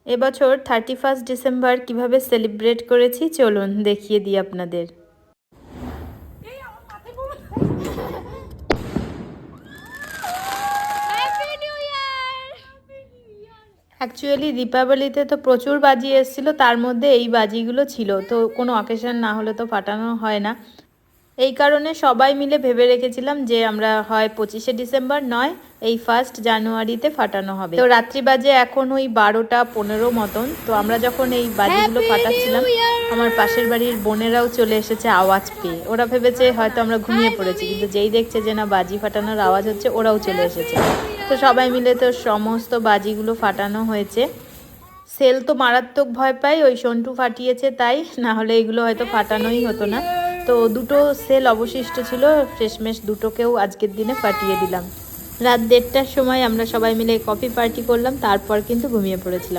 এবছর 31 ডিসেম্বর কিভাবে সেলিব্রেট করেছি চলুন দেখিয়ে দিই আপনাদের। অ্যাকচুয়ালি দীপাবলিতে তো প্রচুর বাজি এসেছিল, তার মধ্যে এই বাজিগুলো ছিল, তো কোনো অকেশন না হলে তো ফাটানো হয় না। এই কারণে সবাই মিলে ভেবে রেখেছিলাম যে আমরা হয় 25শে ডিসেম্বর নয় এই 1 জানুয়ারিতে ফাটানো হবে। তো রাত্রি বাজে এখন ওই 12টা 15 মতন। তো আমরা যখন এই বাজিগুলো ফাটাচ্ছিলাম, আমার পাশের বাড়ির বোনেরাও চলে এসেছে আওয়াজ পেয়ে। ওরা ভেবেছে হয়তো আমরা ঘুমিয়ে পড়েছি, কিন্তু যেই দেখছে যে না বাজি ফাটানোর আওয়াজ হচ্ছে, ওরাও চলে এসেছে। তো সবাই মিলে তো সমস্ত বাজিগুলো ফাটানো হয়েছে। সেল তো মারাত্মক ভয় পাই, ওই সন্টু ফাটিয়েছে তাই, না হলে এগুলো হয়তো ফাটানোই হতো না। তো দুটো সেল অবশিষ্ট ছিল, শেষমেশ দুটোকেও আজকের দিনে ফাটিয়ে দিলাম। রাত 1:30টার সময় আমরা সবাই মিলে কফি পার্টি করলাম, তারপর কিন্তু ঘুমিয়ে পড়েছিলাম।